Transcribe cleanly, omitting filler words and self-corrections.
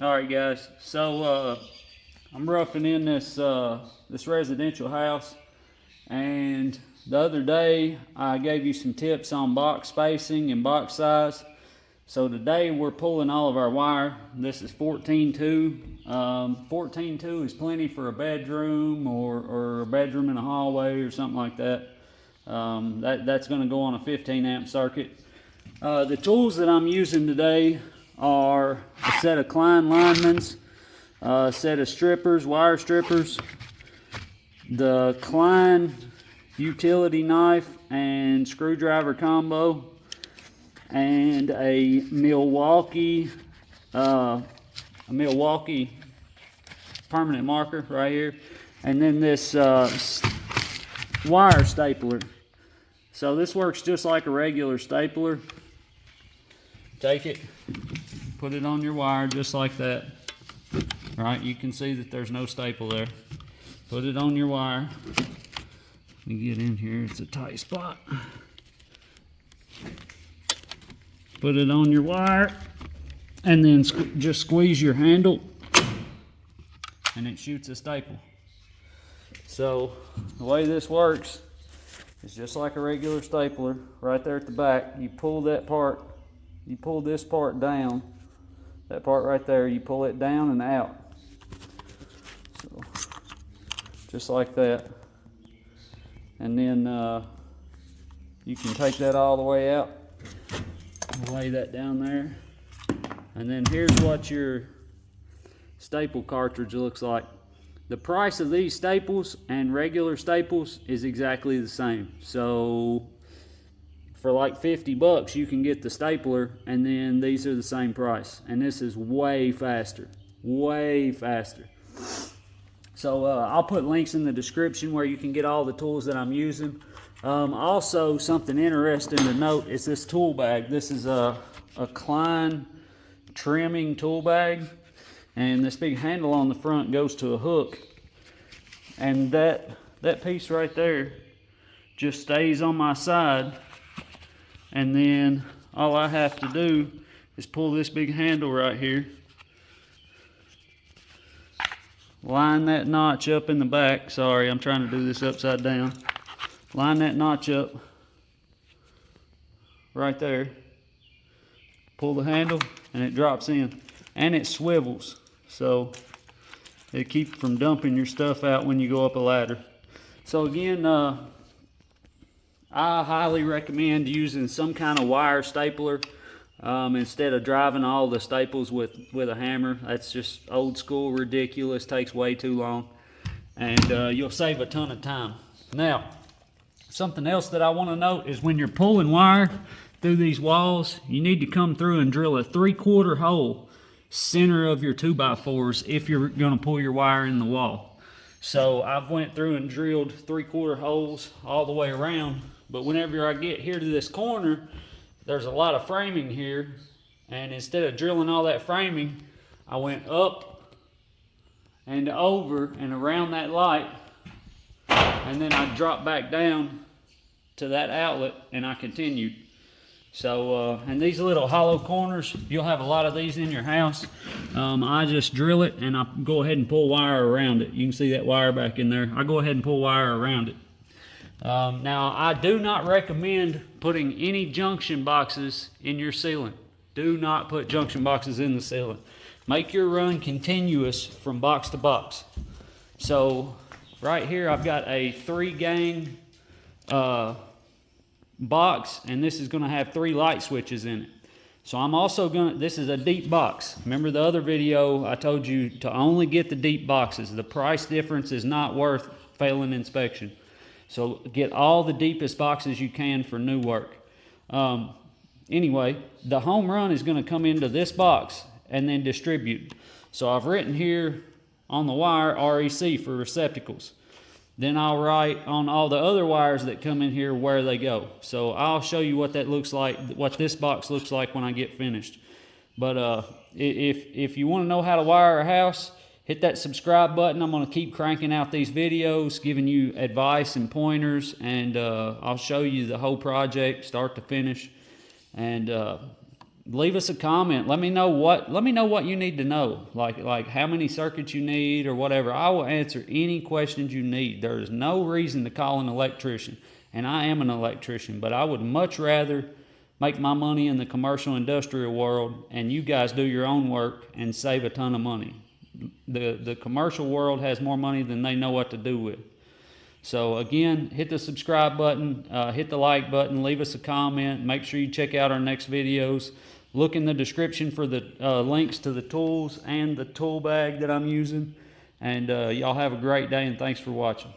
All right, guys. So I'm roughing in this residential house, and the other day I gave you some tips on box spacing and box size. So today we're pulling all of our wire. This is 14.2. 14.2 is plenty for a bedroom or a bedroom in a hallway or something like that. That's going to go on a 15 amp circuit. The tools that I'm using today are a set of Klein linemen's, a set of strippers, wire strippers, the Klein utility knife and screwdriver combo, and a Milwaukee permanent marker right here, and then this wire stapler. So this works just like a regular stapler. Take it, put it on your wire just like that. Right, you can see that there's no staple there. Put it on your wire. Let me get in here, it's a tight spot. Put it on your wire, and then just squeeze your handle, and it shoots a staple. So the way this works is just like a regular stapler. Right there at the back, you pull that part, you pull this part down, that part right there, you pull it down and out. So just like that. And then you can take that all the way out, lay that down there, and then here's what your staple cartridge looks like. The price of these staples and regular staples is exactly the same. So for like 50 bucks you can get the stapler, and then these are the same price, and this is way faster, way faster. So I'll put links in the description where you can get all the tools that I'm using. Also, something interesting to note is this tool bag. This is a Klein trimming tool bag, and this big handle on the front goes to a hook, and that piece right there just stays on my side, and then all I have to do is pull this big handle right here, line that notch up in the back. Sorry, I'm trying to do this upside down. Line that notch up right there, pull the handle, and it drops in, and it swivels, so it keeps from dumping your stuff out when you go up a ladder. So again, I highly recommend using some kind of wire stapler instead of driving all the staples with a hammer. That's just old school, ridiculous, takes way too long, and you'll save a ton of time. Now, something else that I want to note is when you're pulling wire through these walls, you need to come through and drill a 3/4 hole center of your 2x4s if you're going to pull your wire in the wall. So I've went through and drilled 3/4 holes all the way around, but whenever I get here to this corner, there's a lot of framing here, and instead of drilling all that framing, I went up and over and around that light, and then I dropped back down to that outlet, and I continued. So and these little hollow corners, you'll have a lot of these in your house. I just drill it, and I go ahead and pull wire around it. You can see that wire back in there. I go ahead and pull wire around it. Now, I do not recommend putting any junction boxes in your ceiling. Do not put junction boxes in the ceiling. Make your run continuous from box to box. So right here I've got a 3-gang box, and this is going to have 3 light switches in it. So I'm also going to, this is a deep box. Remember the other video I told you to only get the deep boxes. The price difference is not worth failing inspection. So get all the deepest boxes you can for new work. Anyway, the home run is going to come into this box and then distribute. So I've written here on the wire REC for receptacles. Then I'll write on all the other wires that come in here where they go. So I'll show you what that looks like, what this box looks like when I get finished. But if you want to know how to wire a house, hit that subscribe button. I'm going to keep cranking out these videos, giving you advice and pointers, and I'll show you the whole project, start to finish. And leave us a comment. Let me know what you need to know, like how many circuits you need or whatever. I will answer any questions you need. There is no reason to call an electrician, and I am an electrician, but I would much rather make my money in the commercial industrial world, and you guys do your own work and save a ton of money. The commercial world has more money than they know what to do with. So again, hit the subscribe button, hit the like button, leave us a comment. Make sure you check out our next videos. Look in the description for the links to the tools and the tool bag that I'm using. And y'all have a great day, and thanks for watching.